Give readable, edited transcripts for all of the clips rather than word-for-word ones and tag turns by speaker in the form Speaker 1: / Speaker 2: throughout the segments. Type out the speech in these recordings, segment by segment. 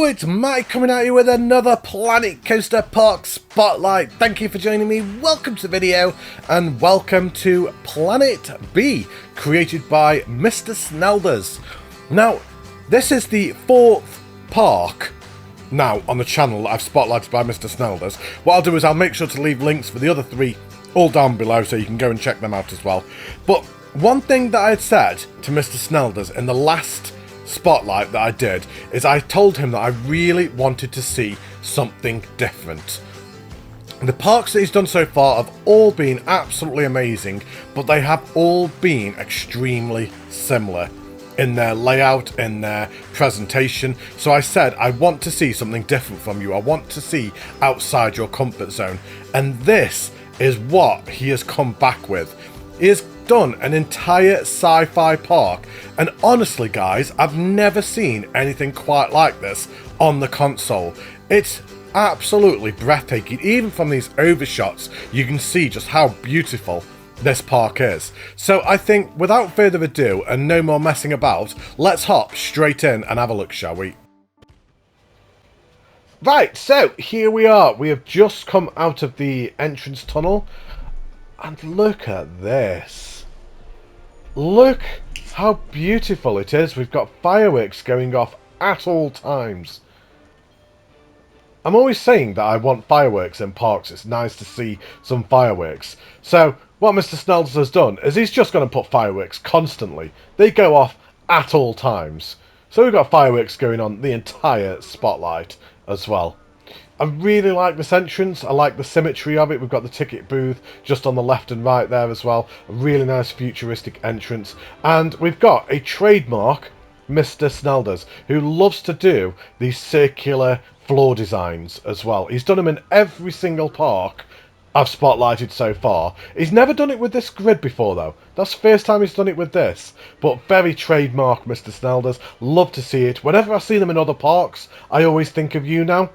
Speaker 1: Hello, it's Mike coming at you with another Planet Coaster Park Spotlight. Thank you for joining me, welcome to the video, and welcome to Planet B, created by Mr. Snelders. Now, this is the fourth park now on the channel that I've spotlighted by Mr. Snelders. What I'll do is I'll make sure to leave links for the other three all down below so you can go and check them out as well. But one thing that I had said to Mr. Snelders in the last spotlight that I did is I told him that I really wanted to see something different. The parks that he's done so far have all been absolutely amazing, but they have all been extremely similar in their layout, in their presentation. So I said, I want to see something different from you. I want to see outside your comfort zone. And this is what he has come back with. He has done an entire sci-fi park, and honestly guys, I've never seen anything quite like this on the console. It's absolutely breathtaking. Even from these overshots you can see just how beautiful this park is. So I think without further ado and no more messing about, let's hop straight in and have a look, shall we? Right, so here we are. We have just come out of the entrance tunnel, and look at this. Look how beautiful it is. We've got fireworks going off at all times. I'm always saying that I want fireworks in parks. It's nice to see some fireworks. So what Mr. Snelders has done is he's just going to put fireworks constantly. They go off at all times. So we've got fireworks going on the entire spotlight as well. I really like this entrance. I like the symmetry of it. We've got the ticket booth just on the left and right there as well. A really nice futuristic entrance. And we've got a trademark Mr. Snelders, who loves to do these circular floor designs as well. He's done them in every single park I've spotlighted so far. He's never done it with this grid before though. That's the first time he's done it with this. But very trademark Mr. Snelders. Love to see it. Whenever I see them in other parks, I always think of you now.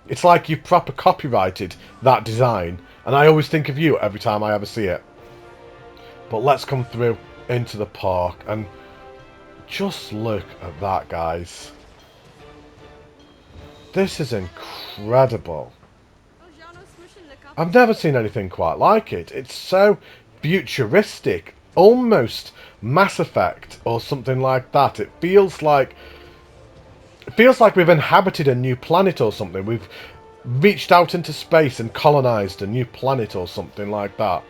Speaker 1: It's like you've proper copyrighted that design, and I always think of you every time I ever see it. But let's come through into the park, and just look at that, guys. This is incredible. I've never seen anything quite like it. It's so futuristic, almost Mass Effect or something like that. It feels like we've inhabited a new planet or something. We've reached out into space and colonized a new planet or something like that.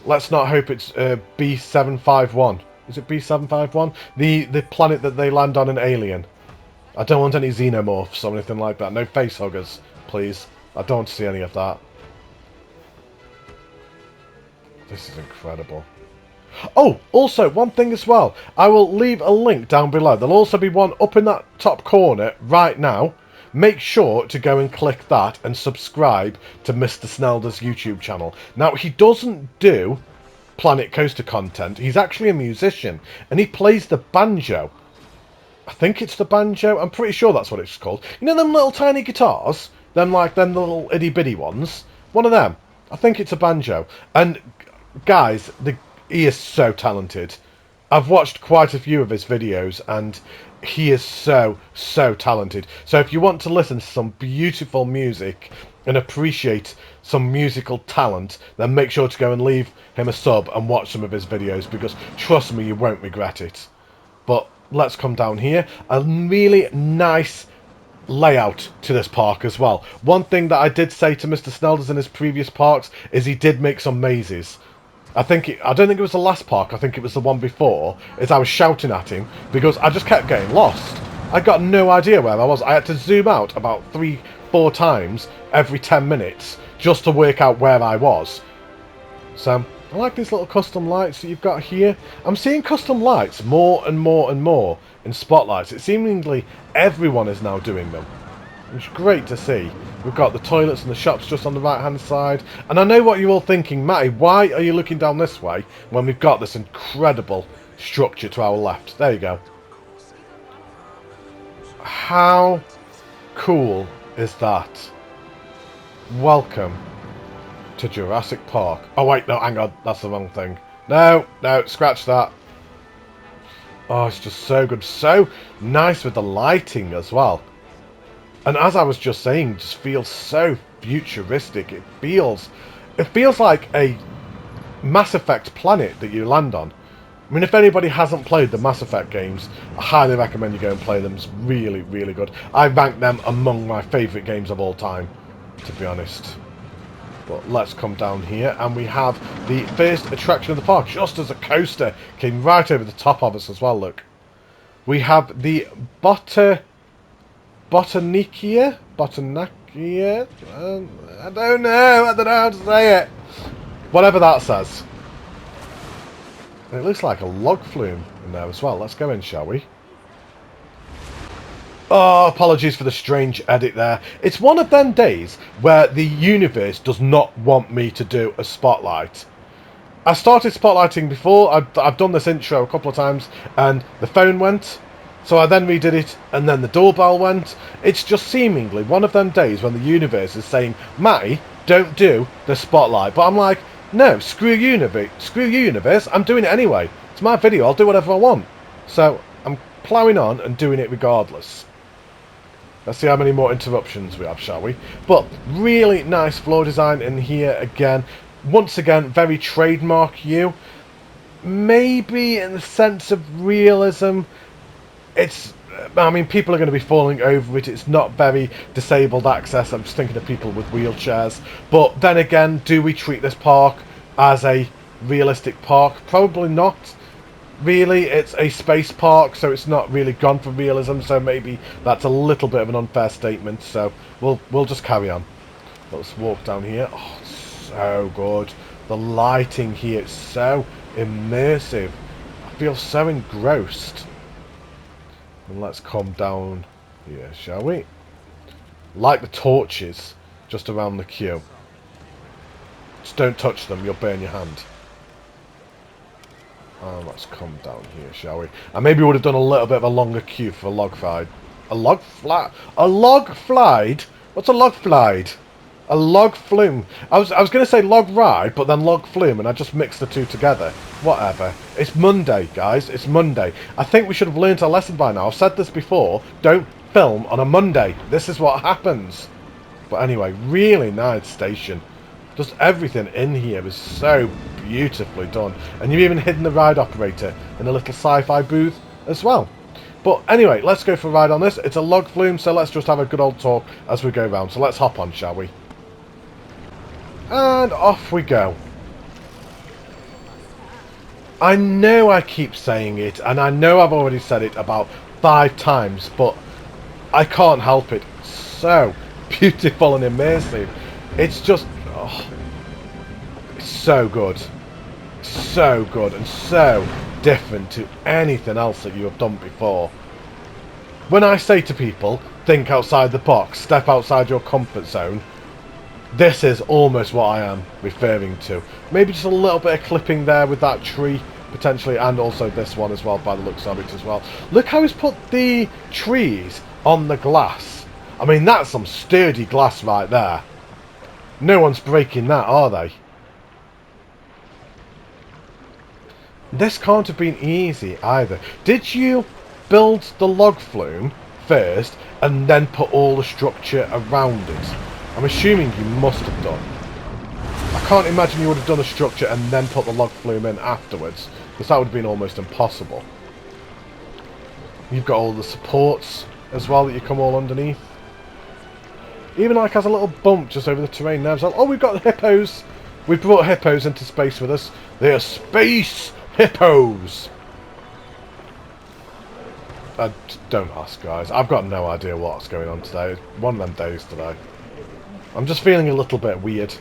Speaker 1: Let's not hope it's B751. Is it B751? The planet that they land on in Alien. I don't want any xenomorphs or anything like that. No facehuggers, please. I don't want to see any of that. This is incredible. Oh, also, one thing as well. I will leave a link down below. There'll also be one up in that top corner right now. Make sure to go and click that and subscribe to Mr. Snelders' YouTube channel. Now, he doesn't do Planet Coaster content. He's actually a musician, and he plays the banjo. I think it's the banjo. I'm pretty sure that's what it's called. You know them little tiny guitars? Them little itty-bitty ones? One of them. I think it's a banjo. And, guys, he is so talented. I've watched quite a few of his videos and he is so talented. So if you want to listen to some beautiful music and appreciate some musical talent, then make sure to go and leave him a sub and watch some of his videos, because trust me, you won't regret it. But let's come down here. A really nice layout to this park as well. One thing that I did say to Mr. Snelders in his previous parks is he did make some mazes. I don't think it was the last park, I think it was the one before, is I was shouting at him because I just kept getting lost. I got no idea where I was. I had to zoom out about 3-4 times every 10 minutes just to work out where I was. So, I like these little custom lights that you've got here. I'm seeing custom lights more and more and more in spotlights. It seemingly everyone is now doing them. It's great to see. We've got the toilets and the shops just on the right hand side. And I know what you're all thinking, Matty, why are you looking down this way when we've got this incredible structure to our left? There you go. How cool is that? Welcome to Jurassic Park. Oh wait, no, hang on, that's the wrong thing. No, scratch that. Oh, it's just so good. So nice with the lighting as well. And as I was just saying, it just feels so futuristic. It feels like a Mass Effect planet that you land on. I mean, if anybody hasn't played the Mass Effect games, I highly recommend you go and play them. It's really, really good. I rank them among my favourite games of all time, to be honest. But let's come down here, and we have the first attraction of the park, just as a coaster came right over the top of us as well, look. We have the Botanicia? Botanicia? I don't know how to say it. Whatever that says. It looks like a log flume in there as well. Let's go in, shall we? Oh, apologies for the strange edit there. It's one of them days where the universe does not want me to do a spotlight. I started spotlighting before. I've done this intro a couple of times, and the phone went. So I then redid it, and then the doorbell went. It's just seemingly one of them days when the universe is saying, Matty, don't do the spotlight. But I'm like, no, screw you, universe. I'm doing it anyway. It's my video. I'll do whatever I want. So I'm ploughing on and doing it regardless. Let's see how many more interruptions we have, shall we? But really nice floor design in here again. Once again, very trademark you. Maybe in the sense of realism, I mean, people are going to be falling over it. It's not very disabled access. I'm just thinking of people with wheelchairs. But then again, do we treat this park as a realistic park? Probably not. Really, it's a space park, so it's not really gone for realism. So maybe that's a little bit of an unfair statement. So we'll just carry on. Let's walk down here. Oh, it's so good. The lighting here is so immersive. I feel so engrossed. And let's come down here, shall we? Like the torches just around the queue. Just don't touch them, you'll burn your hand. And let's come down here, shall we? And maybe we would have done a little bit of a longer queue for a log slide. A log flat? A log slide? What's a log slide? A log flume. I was going to say log ride, but then log flume, and I just mixed the two together. Whatever. It's Monday, guys. It's Monday. I think we should have learned a lesson by now. I've said this before. Don't film on a Monday. This is what happens. But anyway, really nice station. Just everything in here is so beautifully done. And you've even hidden the ride operator in a little sci-fi booth as well. But anyway, let's go for a ride on this. It's a log flume, so let's just have a good old talk as we go round. So let's hop on, shall we? And off we go. I know I keep saying it, and I know I've already said it about 5 times, but I can't help it. So beautiful and immersive. It's just, oh, it's so good. So good and so different to anything else that you have done before. When I say to people, think outside the box, step outside your comfort zone, this is almost what I am referring to. Maybe just a little bit of clipping there with that tree, potentially, and also this one as well, by the looks of it as well. Look how he's put the trees on the glass. I mean, that's some sturdy glass right there. No one's breaking that, are they? This can't have been easy either. Did you build the log flume first and then put all the structure around it? I'm assuming you must have done. I can't imagine you would have done a structure and then put the log flume in afterwards, because that would have been almost impossible. You've got all the supports as well that you come all underneath. Even like has a little bump just over the terrain now. So, oh, we've got the hippos. We've brought hippos into space with us. They are space hippos. Don't ask, guys. I've got no idea what's going on today. It's one of them days today. I'm just feeling a little bit weird.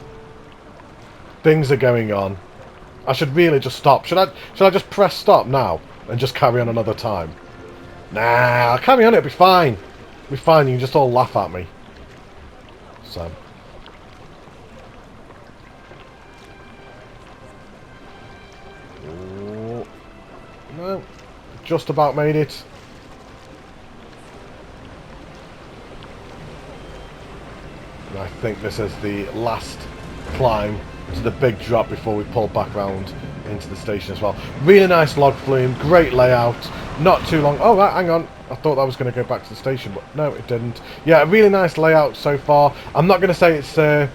Speaker 1: Things are going on. I should really just stop. Should I just press stop now and just carry on another time? Nah, I'll carry on. It'll be fine. It'll be fine. You can just all laugh at me. So. Ooh. No. Just about made it. And I think this is the last climb to the big drop before we pull back round into the station as well. Really nice log flume, great layout, not too long. Oh, right, hang on. I thought that was going to go back to the station, but no, it didn't. Yeah, really nice layout so far. I'm not going to say it's a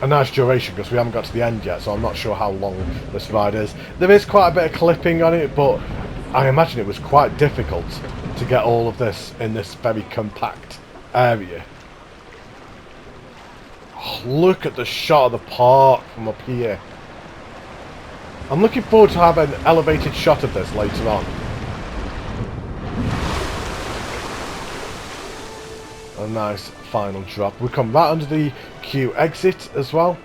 Speaker 1: nice duration because we haven't got to the end yet, so I'm not sure how long this ride is. There is quite a bit of clipping on it, but I imagine it was quite difficult to get all of this in this very compact area. Oh, look at the shot of the park from up here. I'm looking forward to having an elevated shot of this later on. A nice final drop. We come right under the queue exit as well.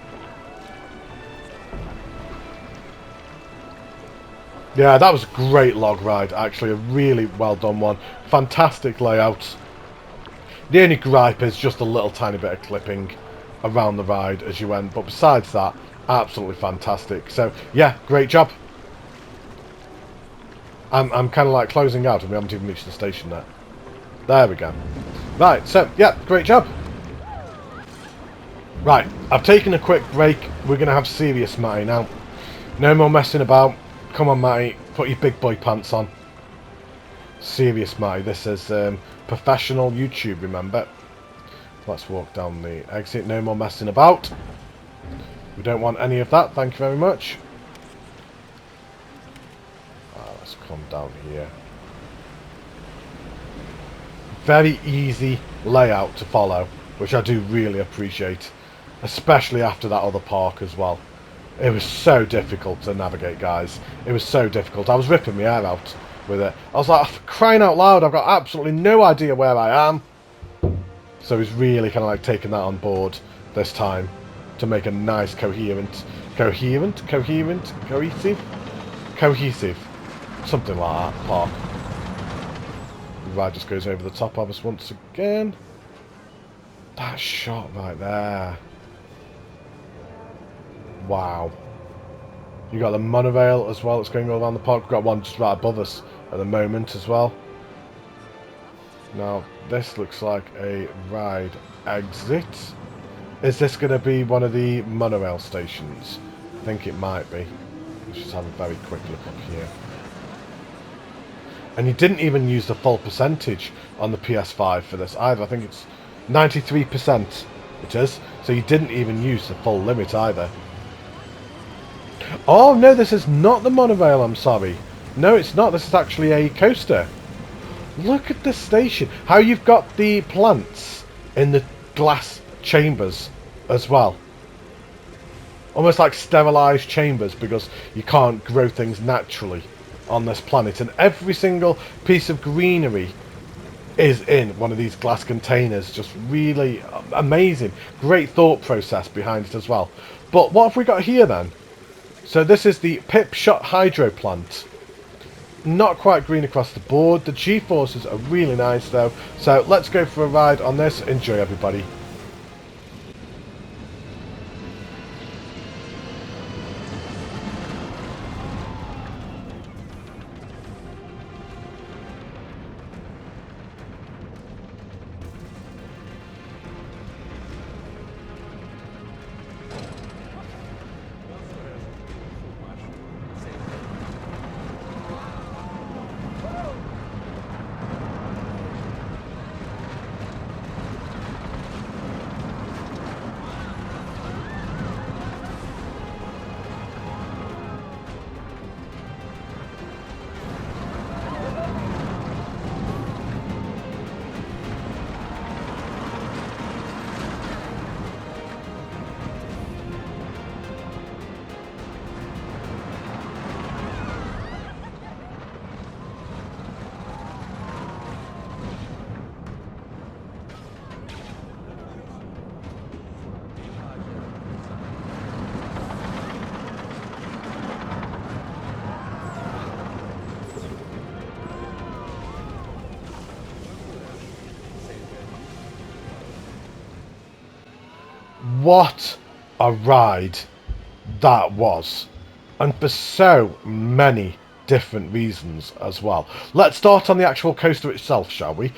Speaker 1: Yeah, that was a great log ride, actually. A really well done one. Fantastic layout. The only gripe is just a little tiny bit of clipping around the ride as you went. But besides that, absolutely fantastic. So, yeah, great job. I'm kind of like closing out and we haven't even reached the station yet. There we go. Right, so, yeah, great job. Right, I've taken a quick break. We're going to have serious Matty now. No more messing about. Come on, Matty, put your big boy pants on. Serious Matty, this is professional YouTube, remember? Let's walk down the exit. No more messing about. We don't want any of that, thank you very much. Let's come down here. Very easy layout to follow, which I do really appreciate, especially after that other park as well. It was so difficult to navigate, guys. It was so difficult. I was ripping my hair out with it. I was like, crying out loud, I've got absolutely no idea where I am. So he's really kind of like taking that on board this time to make a nice cohesive, something like that park. The ride just goes over the top of us once again. That shot right there. Wow. You got the monorail as well that's going all around the park. We've got one just right above us at the moment as well. Now, this looks like a ride exit. Is this going to be one of the monorail stations? I think it might be. Let's just have a very quick look up here. And you didn't even use the full percentage on the PS5 for this either. I think it's 93% it is. So you didn't even use the full limit either. Oh no, this is not the monorail, I'm sorry. No, it's not. This is actually a coaster. Look at this station. How you've got the plants in the glass chambers as well. Almost like sterilised chambers because you can't grow things naturally on this planet. And every single piece of greenery is in one of these glass containers. Just really amazing. Great thought process behind it as well. But what have we got here then? So this is the Pip Shot Hydro Plant. Not quite green across the board. The G-forces are really nice though. So let's go for a ride on this. Enjoy, everybody. What a ride that was, and for so many different reasons as well. Let's start on the actual coaster itself, shall we?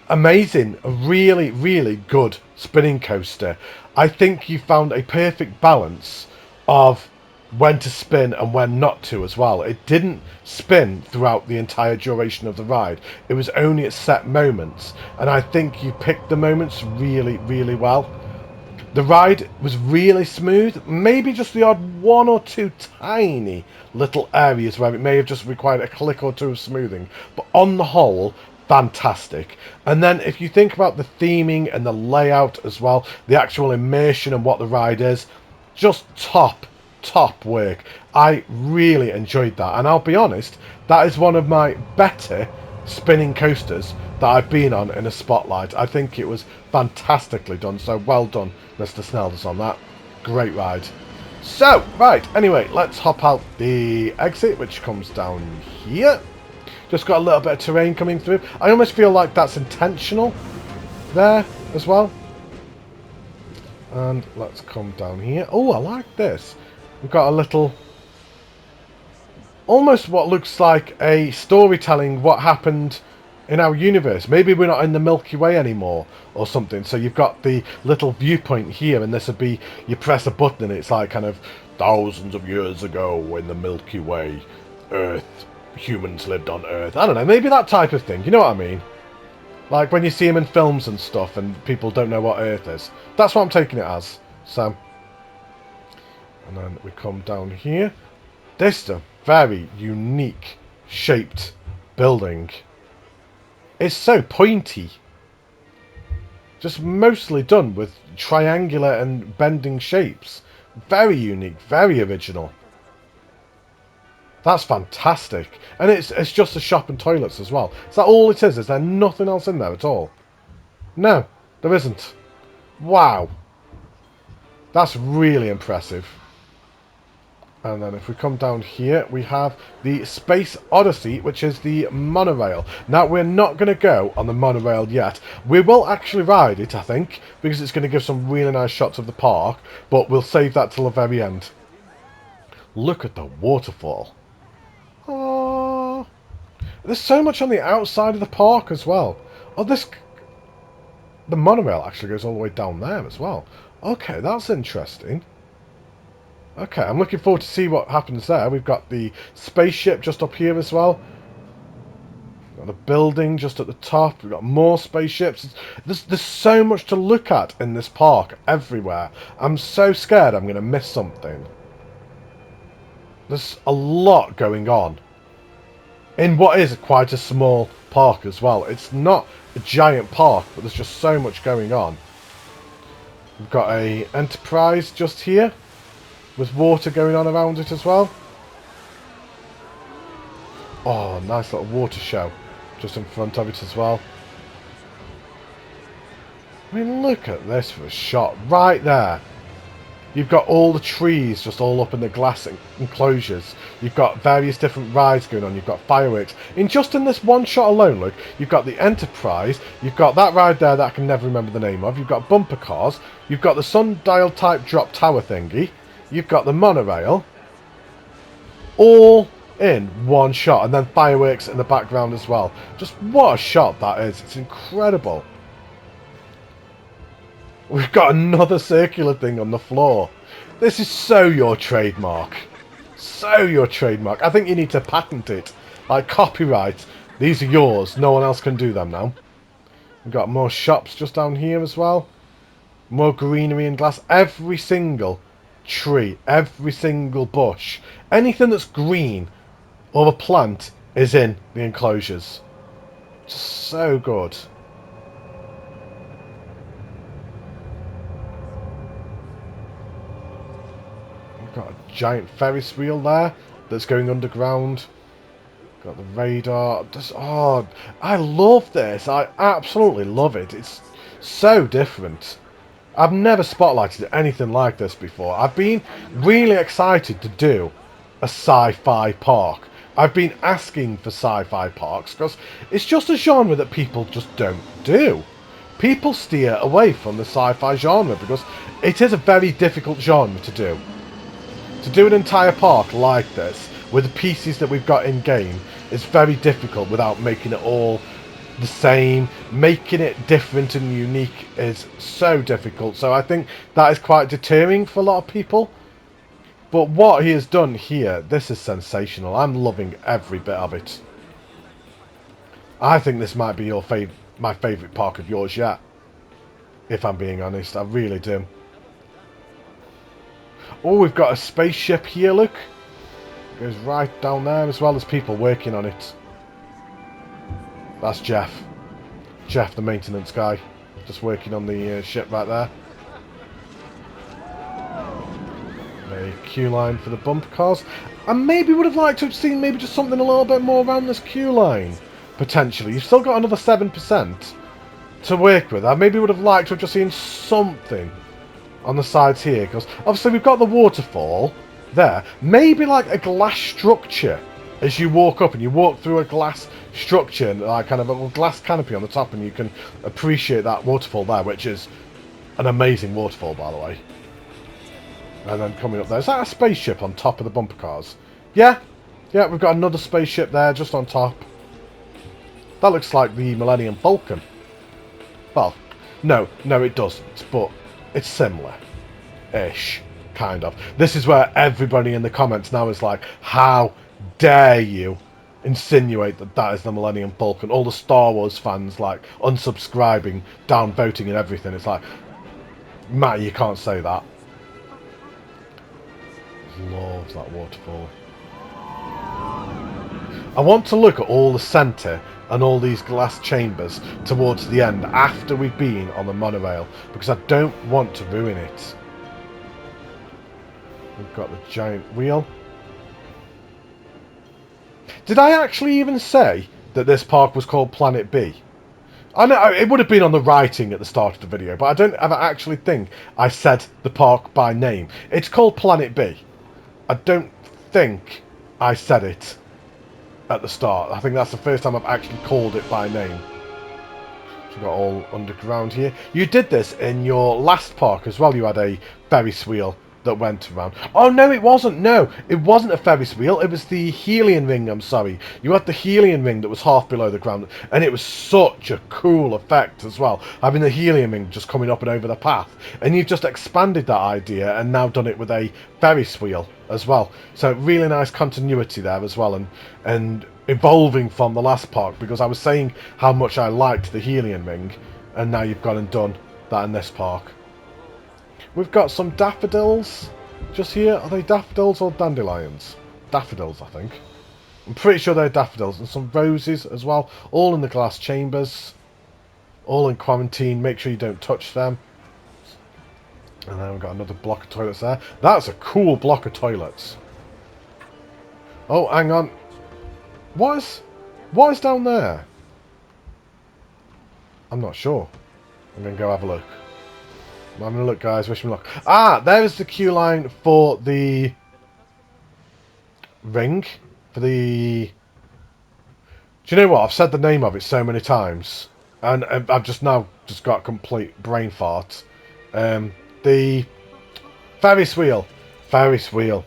Speaker 1: Amazing, a really, really good spinning coaster. I think you found a perfect balance of when to spin and when not to as well. It didn't spin throughout the entire duration of the ride. It was only at set moments, and I think you picked the moments really, really well. The ride was really smooth, maybe just the odd one or two tiny little areas where it may have just required a click or two of smoothing, but on the whole, fantastic. And then if you think about the theming and the layout as well, the actual immersion and what the ride is, just top work. I really enjoyed that, and I'll be honest, that is one of my better spinning coasters that I've been on in a spotlight. I think it was fantastically done, so well done, Mr. Snelders, on that. Great ride. So, right, anyway, let's hop out the exit, which comes down here. Just got a little bit of terrain coming through. I almost feel like that's intentional there as well. And let's come down here. Oh, I like this. We've got a little, almost what looks like a storytelling what happened in our universe. Maybe we're not in the Milky Way anymore or something. So you've got the little viewpoint here, and this would be, you press a button and it's like kind of thousands of years ago in the Milky Way, Earth, humans lived on Earth. I don't know, maybe that type of thing. You know what I mean? Like when you see them in films and stuff and people don't know what Earth is. That's what I'm taking it as. So, and then we come down here. This is a very unique shaped building. It's so pointy. Just mostly done with triangular and bending shapes. Very unique, very original. That's fantastic. And it's just a shop and toilets as well. Is that all it is? Is there nothing else in there at all? No, there isn't. Wow. That's really impressive. And then if we come down here, we have the Space Odyssey, which is the monorail. Now, we're not going to go on the monorail yet. We will actually ride it, I think, because it's going to give some really nice shots of the park, but we'll save that till the very end. Look at the waterfall. Oh, there's so much on the outside of the park as well. Oh, the monorail actually goes all the way down there as well. Okay, that's interesting. Okay, I'm looking forward to see what happens there. We've got the spaceship just up here as well. We've got the building just at the top. We've got more spaceships. There's so much to look at in this park everywhere. I'm so scared I'm going to miss something. There's a lot going on in what is quite a small park as well. It's not a giant park, but there's just so much going on. We've got a Enterprise just here, with water going on around it as well. Oh, nice little water show just in front of it as well. I mean, look at this for a shot right there. You've got all the trees just all up in the glass enclosures. You've got various different rides going on. You've got fireworks. Just in this one shot alone, look, you've got the Enterprise. You've got that ride there that I can never remember the name of. You've got bumper cars. You've got the Sundial type drop tower thingy. You've got the monorail, all in one shot, and then fireworks in the background as well. Just what a shot that is. It's incredible. We've got another circular thing on the floor. This is so your trademark. So your trademark. I think you need to patent it. Like copyright. These are yours. No one else can do them now. We've got more shops just down here as well. More greenery and glass. Every single tree, every single bush, anything that's green or a plant is in the enclosures. Just so good. We've got a giant Ferris wheel there that's going underground. Got the radar. Oh, I love this. I absolutely love it. It's so different. I've never spotlighted anything like this before. I've been really excited to do a sci-fi park. I've been asking for sci-fi parks because it's just a genre that people just don't do. People steer away from the sci-fi genre because it is a very difficult genre to do. To do an entire park like this with the pieces that we've got in game is very difficult without making it all the same. Making it different and unique is so difficult, so I think that is quite deterring for a lot of people. But what he has done here, this is sensational. I'm loving every bit of it. I think this might be my favourite park of yours yet. If I'm being honest, I really do. Oh, we've got a spaceship here, look. It goes right down there, as well as people working on it. That's Jeff. Jeff, the maintenance guy. Just working on the ship right there. A queue line for the bumper cars. I maybe would have liked to have seen maybe just something a little bit more around this queue line. Potentially. You've still got another 7% to work with. I maybe would have liked to have just seen something on the sides here. Because obviously we've got the waterfall there. Maybe like a glass structure as you walk up, and you walk through a glass structure and like kind of a glass canopy on the top, and you can appreciate that waterfall there, which is an amazing waterfall, by the way. And then coming up there, is that a spaceship on top of the bumper cars? Yeah, yeah, we've got another spaceship there just on top. That looks like the Millennium Falcon. Well, no, it doesn't, but it's similar-ish, kind of. This is where everybody in the comments now is like, how dare you insinuate that that is the Millennium Falcon? All the Star Wars fans, like, unsubscribing, downvoting and everything. It's like, Matty, you can't say that. Loves that waterfall. I want to look at all the centre and all these glass chambers towards the end after we've been on the monorail, because I don't want to ruin it. We've got the giant wheel. Did I actually even say that this park was called Planet B? I know it would have been on the writing at the start of the video, but I don't ever actually think I said the park by name. It's called Planet B. I don't think I said it at the start. I think that's the first time I've actually called it by name. We've got all underground here. You did this in your last park as well. You had a Ferris wheel that went around. Oh, no, it wasn't. No, it wasn't a Ferris wheel. It was the helium ring, I'm sorry. You had the helium ring that was half below the ground. And it was such a cool effect as well. Having the helium ring just coming up and over the path. And you've just expanded that idea and now done it with a Ferris wheel as well. So really nice continuity there as well. And evolving from the last park. Because I was saying how much I liked the helium ring. And now you've gone and done that in this park. We've got some daffodils just here. Are they daffodils or dandelions? Daffodils, I think. I'm pretty sure they're daffodils. And some roses as well. All in the glass chambers. All in quarantine. Make sure you don't touch them. And then we've got another block of toilets there. That's a cool block of toilets. Oh, hang on. What is down there? I'm not sure. I'm going to go have a look. I'm having a look, guys. Wish me luck. Ah, there's the queue line for the ring. For the... Do you know what? I've said the name of it so many times. And I've just got a complete brain fart. The Ferris wheel. Ferris wheel.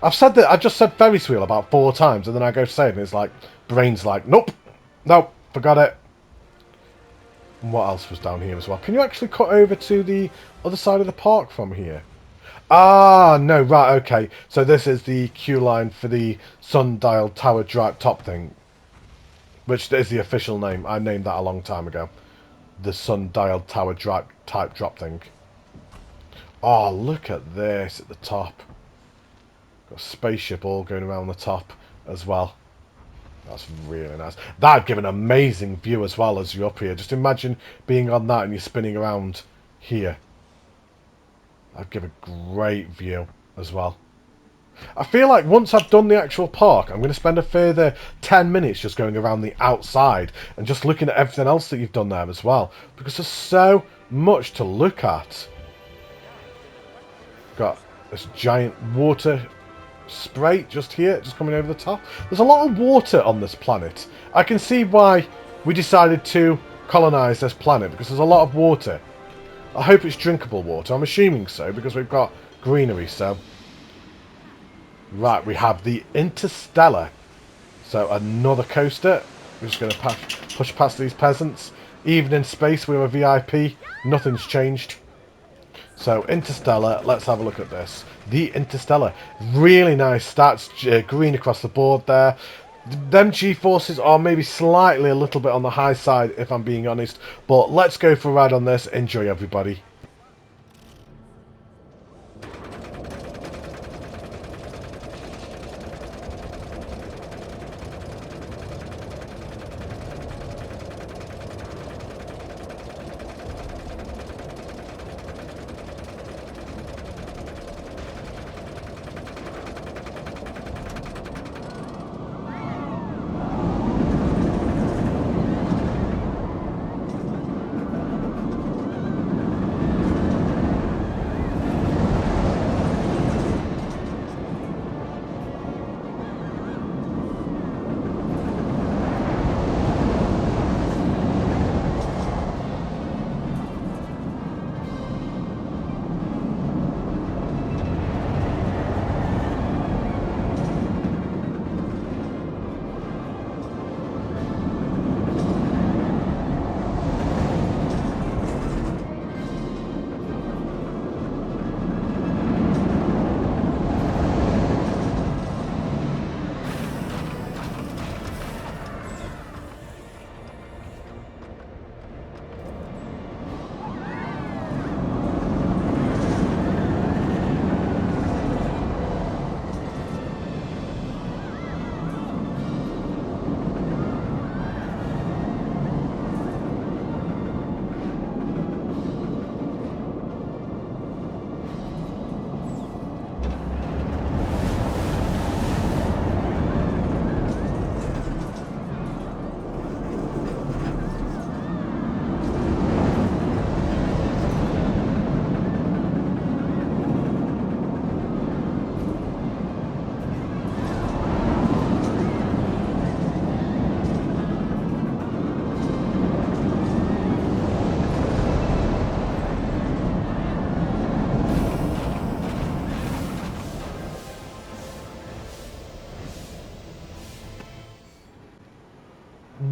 Speaker 1: I just said Ferris wheel about 4 times. And then I go to say it and it's like... Brain's like, nope. Nope. Forgot it. And what else was down here as well? Can you actually cut over to the other side of the park from here? Ah, no, right, okay. So this is the queue line for the Sundial Tower Drop Top thing. Which is the official name. I named that a long time ago. The Sundial Tower type drop thing. Oh, look at this at the top. Got a spaceship all going around the top as well. That's really nice. That'd give an amazing view as well as you're up here. Just imagine being on that and you're spinning around here. That'd give a great view as well. I feel like once I've done the actual park, I'm going to spend a further 10 minutes just going around the outside and just looking at everything else that you've done there as well. Because there's so much to look at. Got this giant water spray just here, just coming over the top. There's a lot of water on this planet. I can see why we decided to colonize this planet, because there's a lot of water. I hope it's drinkable water. I'm assuming so, because we've got greenery, so... Right, we have the Interstellar. So, another coaster. We're just going to push past these peasants. Even in space, we're a VIP. Nothing's changed. So, Interstellar, let's have a look at this. the Interstellar. Really nice stats, green across the board there. Them G-forces are maybe slightly a little bit on the high side, if I'm being honest. But let's go for a ride on this. Enjoy, everybody.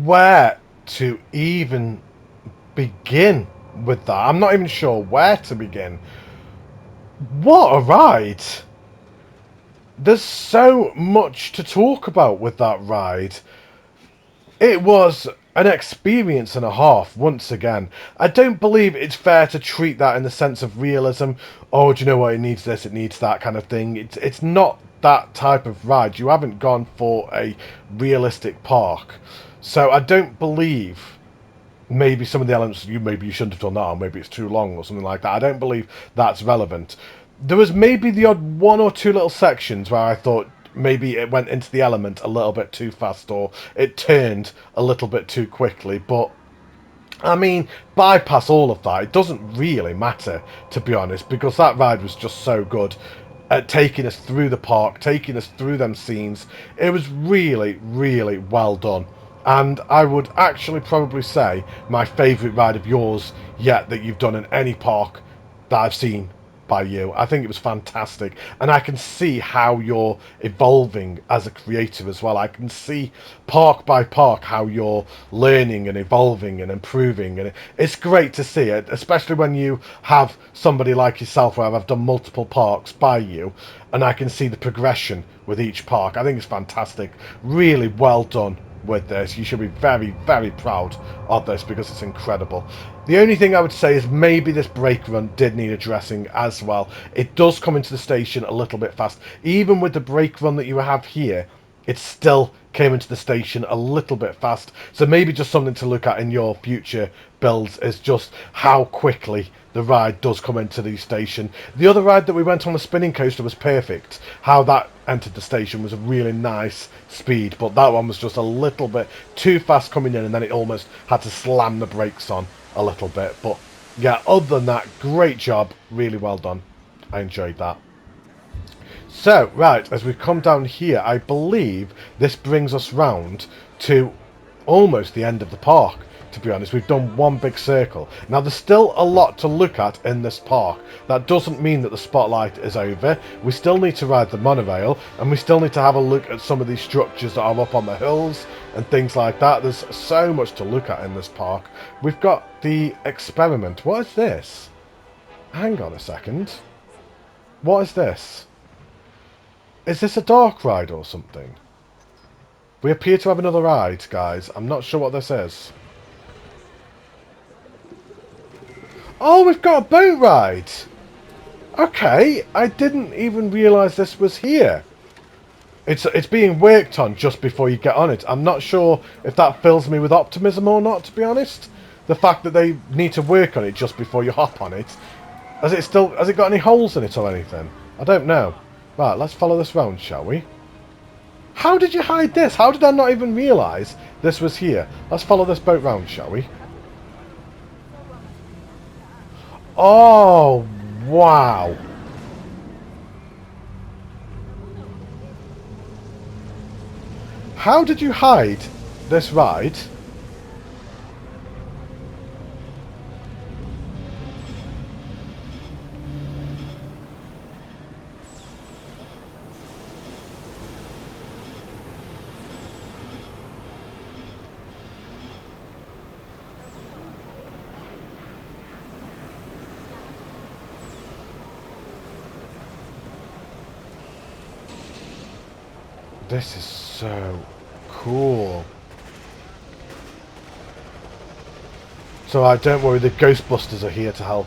Speaker 1: Where to even begin with that? I'm not even sure where to begin. What a ride! There's so much to talk about with that ride. It was an experience and a half, once again. I don't believe it's fair to treat that in the sense of realism. Oh, do you know what? It needs this, it needs that kind of thing. It's not that type of ride. You haven't gone for a realistic park. So I don't believe maybe some of the elements maybe you shouldn't have done that, or maybe it's too long or something like that. I don't believe that's relevant. There was maybe the odd one or two little sections where I thought maybe it went into the element a little bit too fast, or it turned a little bit too quickly, but I mean, bypass all of that. It doesn't really matter, to be honest, because that ride was just so good at taking us through the park, taking us through them scenes. It was really, really well done. And I would actually probably say my favourite ride of yours yet that you've done in any park that I've seen by you. I think it was fantastic, and I can see how you're evolving as a creator as well. I can see park by park how you're learning and evolving and improving, and it's great to see it, especially when you have somebody like yourself where I've done multiple parks by you, and I can see the progression with each park. I think it's fantastic. Really well done with this. You should be very, very proud of this because it's incredible. The only thing I would say is maybe this brake run did need addressing as well. It does come into the station a little bit fast. Even with the brake run that you have here, it still came into the station a little bit fast. So maybe just something to look at in your future builds is just how quickly the ride does come into the station. The other ride that we went on, the spinning coaster, was perfect. How that entered the station was a really nice speed, but that one was just a little bit too fast coming in, and then it almost had to slam the brakes on a little bit. But yeah, other than that, great job. Really well done. I enjoyed that. So, right, as we come down here, I believe this brings us round to almost the end of the park, to be honest. We've done one big circle. Now, there's still a lot to look at in this park. That doesn't mean that the spotlight is over. We still need to ride the monorail, and we still need to have a look at some of these structures that are up on the hills and things like that. There's so much to look at in this park. We've got the experiment. What is this? Hang on a second. What is this? Is this a dark ride or something? We appear to have another ride, guys. I'm not sure what this is. Oh, we've got a boat ride! Okay, I didn't even realise this was here. It's being worked on just before you get on it. I'm not sure if that fills me with optimism or not, to be honest. The fact that they need to work on it just before you hop on it. Has it got any holes in it or anything? I don't know. Right, let's follow this round, shall we? How did you hide this? How did I not even realise this was here? Let's follow this boat round, shall we? Oh, wow. How did you hide this ride? This is so cool. So don't worry, the Ghostbusters are here to help.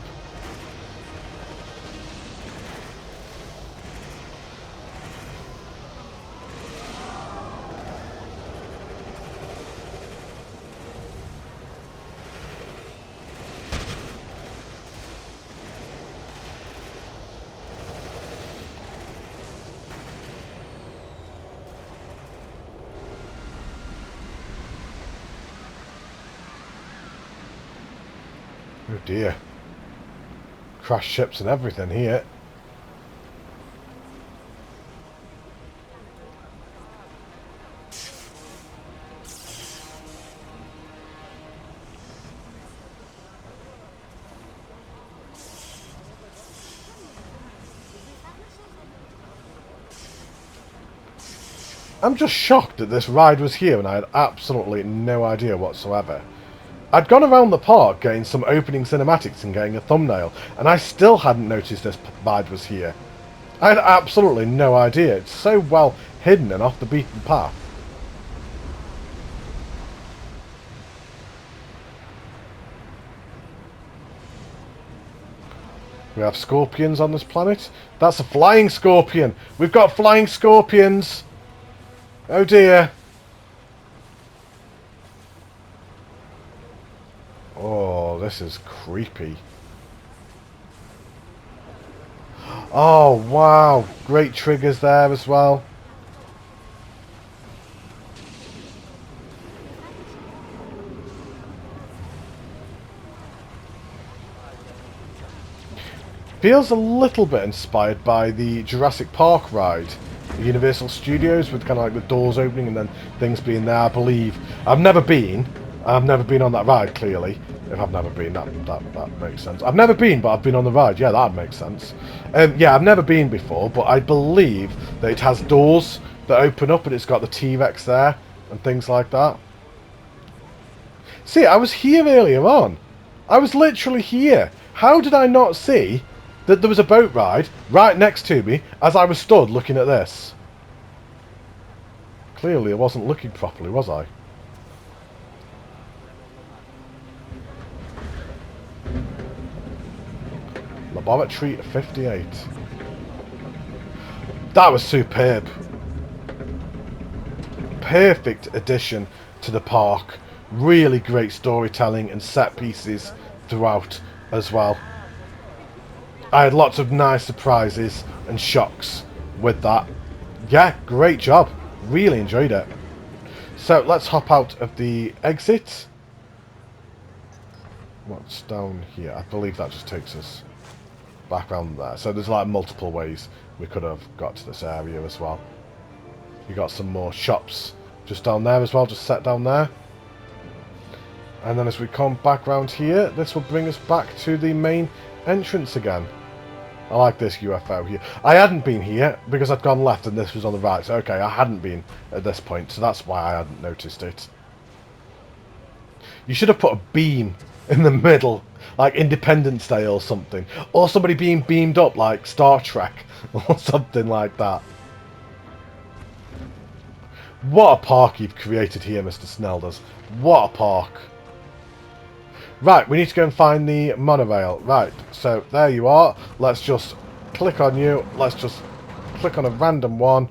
Speaker 1: Oh dear. Crash ships and everything here. I'm just shocked that this ride was here and I had absolutely no idea whatsoever. I'd gone around the park getting some opening cinematics and getting a thumbnail, and I still hadn't noticed this ride was here. I had absolutely no idea. It's so well hidden and off the beaten path. We have scorpions on this planet. That's a flying scorpion. We've got flying scorpions. Oh dear. Oh, this is creepy. Oh, wow. Great triggers there as well. Feels a little bit inspired by the Jurassic Park ride. The Universal Studios with kind of like the doors opening and then things being there, I believe. I've never been on that ride, clearly. If I've never been, that makes sense. I've never been, but I've been on the ride. Yeah, that makes sense. Yeah, I've never been before, but I believe that it has doors that open up and it's got the T-Rex there and things like that. See, I was here earlier on. I was literally here. How did I not see that there was a boat ride right next to me as I was stood looking at this? Clearly I wasn't looking properly, was I? Laboratory 58. That was superb. Perfect addition to the park. Really great storytelling and set pieces throughout as well. I had lots of nice surprises and shocks with that. Yeah, great job. Really enjoyed it. So let's hop out of the exit. What's down here? I believe that just takes us back around there. So there's like multiple ways we could have got to this area as well. You got some more shops just down there as well, just set down there. And then as we come back round here, this will bring us back to the main entrance again. I like this UFO here. I hadn't been here because I'd gone left and this was on the right. So okay, I hadn't been at this point, so that's why I hadn't noticed it. You should have put a beam in the middle, like Independence Day or something. Or somebody being beamed up like Star Trek or something like that. What a park you've created here, Mr. Snelders. What a park. Right, we need to go and find the monorail. Right, so there you are. Let's just click on you. Let's just click on a random one.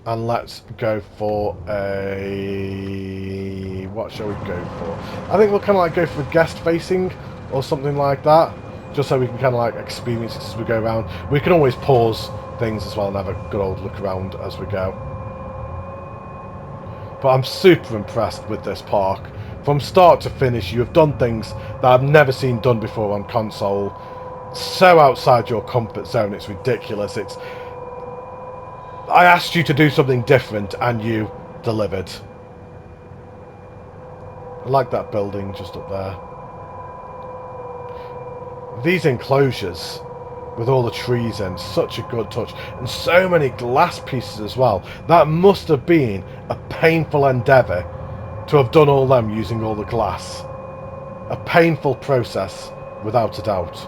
Speaker 1: And let's go for a... What shall we go for? I think we'll kind of like go for guest facing or something like that. Just so we can kind of like experience it as we go around. We can always pause things as well and have a good old look around as we go. But I'm super impressed with this park. From start to finish, you have done things that I've never seen done before on console. So outside your comfort zone, it's ridiculous. I asked you to do something different, and you delivered. I like that building just up there. These enclosures, with all the trees in, such a good touch. And so many glass pieces as well. That must have been a painful endeavour to have done all them using all the glass. A painful process, without a doubt.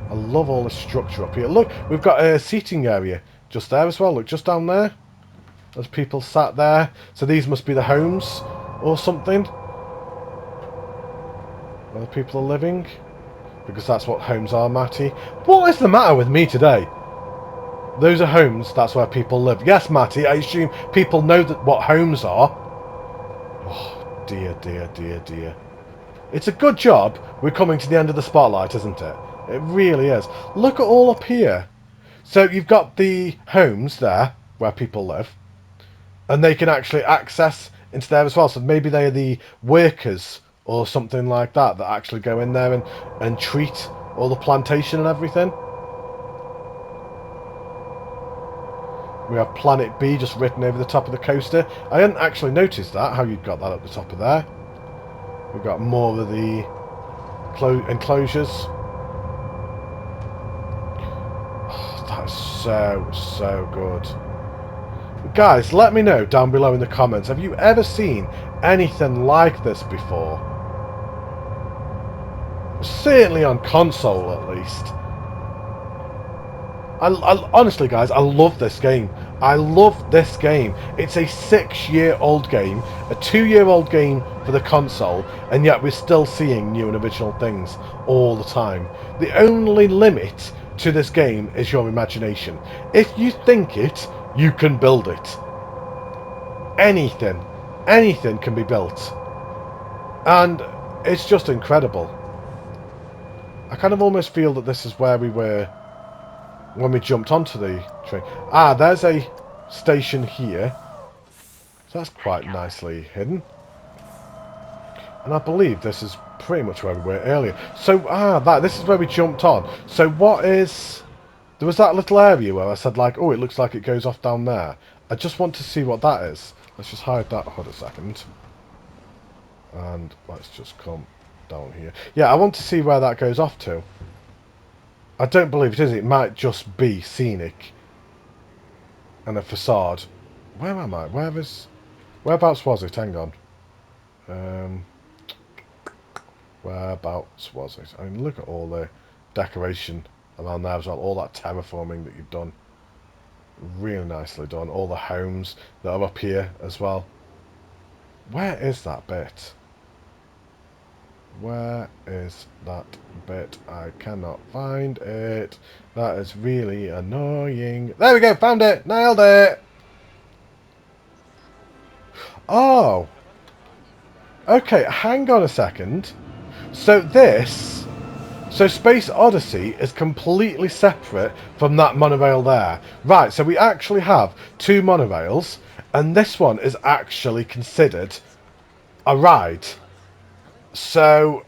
Speaker 1: I love all the structure up here. Look, we've got a seating area just there as well. Look, just down there. There's people sat there. So these must be the homes or something. Where the people are living. Because that's what homes are, Matty. What is the matter with me today? Those are homes, that's where people live. Yes, Matty, I assume people know that what homes are. Oh, dear, dear, dear, dear. It's a good job we're coming to the end of the spotlight, isn't it? It really is. Look at all up here. So you've got the homes there, where people live. And they can actually access into there as well. So maybe they are the workers or something like that that actually go in there and treat all the plantation and everything. We have Planet B just written over the top of the coaster. I hadn't actually noticed that, how you'd got that at the top of there. We've got more of the enclosures. Oh, that's so good. Guys, let me know down below in the comments. Have you ever seen anything like this before? Certainly on console, at least. Honestly, guys, I love this game. I love this game. It's a 6-year-old game, a 2-year-old game for the console, and yet we're still seeing new and original things all the time. The only limit to this game is your imagination. If you think it, you can build it. Anything can be built. And it's just incredible. I kind of almost feel that this is where we were when we jumped onto the train. Ah, there's a station here. So that's quite nicely hidden. And I believe this is pretty much where we were earlier. So, this is where we jumped on. So what is... There was that little area where I said, like, oh, it looks like it goes off down there. I just want to see what that is. Let's just hide that hood a second. And let's just come down here. Yeah, I want to see where that goes off to. I don't believe it is. It might just be scenic. And a facade. Where am I? Whereabouts was it? Hang on. Whereabouts was it? I mean, look at all the decoration around there as well. All that terraforming that you've done. Really nicely done. All the homes that are up here as well. Where is that bit? Where is that bit? I cannot find it. That is really annoying. There we go, found it! Nailed it! Oh! Okay, hang on a second. So Space Odyssey is completely separate from that monorail there. Right, so we actually have 2 monorails, and this one is actually considered a ride. So,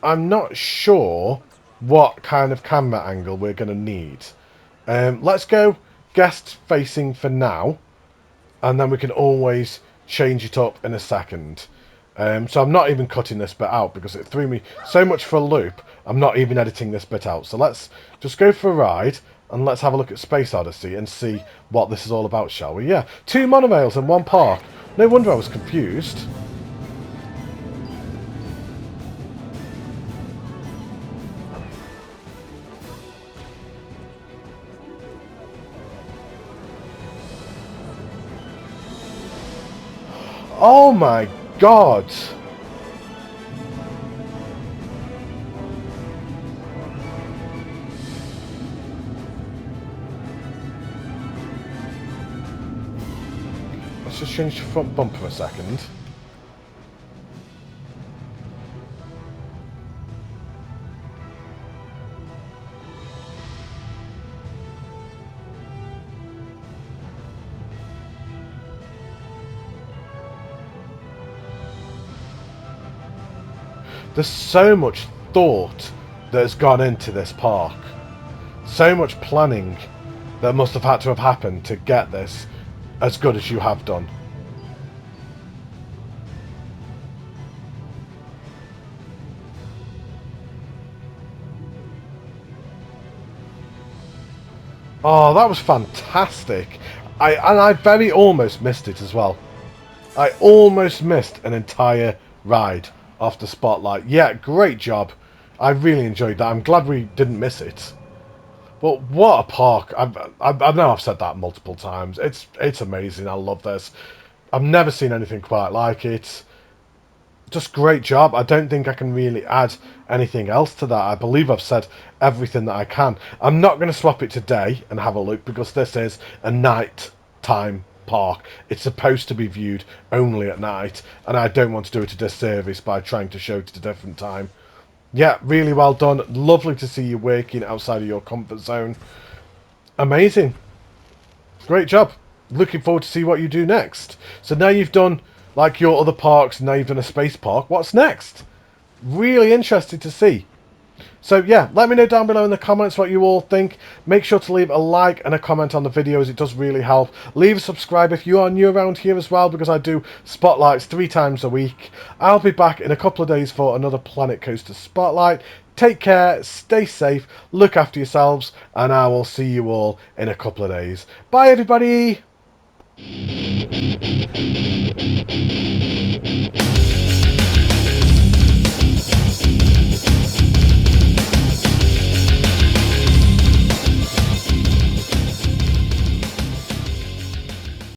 Speaker 1: I'm not sure what kind of camera angle we're going to need. Let's go guest facing for now, and then we can always change it up in a second. So I'm not even cutting this bit out because it threw me so much for a loop. I'm not even editing this bit out. So let's just go for a ride and let's have a look at Space Odyssey and see what this is all about, shall we? Yeah, 2 monorails in 1 park. No wonder I was confused. Oh my god! Let's just change the front bumper for a second. There's so much thought that has gone into this park. So much planning that must have had to have happened to get this as good as you have done. Oh, that was fantastic. I very almost missed it as well. I almost missed an entire ride off the spotlight. Yeah, great job. I really enjoyed that. I'm glad we didn't miss it. But what a park. I know I've said that multiple times. It's amazing. I love this. I've never seen anything quite like it. Just great job. I don't think I can really add anything else to that. I believe I've said everything that I can. I'm not going to swap it today and have a look because this is a night time park. It's supposed to be viewed only at night, and I don't want to do it a disservice by trying to show it at a different time. Yeah, really well done. Lovely to see you working outside of your comfort zone. Amazing. Great job. Looking forward to see what you do next. So now you've done like your other parks, now you've done a space park. What's next? Really interested to see. So yeah, let me know down below in the comments what you all think. Make sure to leave a like and a comment on the videos. It does really help. Leave a subscribe if you are new around here as well, because I do spotlights 3 times a week. I'll be back in a couple of days for another Planet Coaster Spotlight. Take care, stay safe, look after yourselves, and I will see you all in a couple of days. Bye everybody!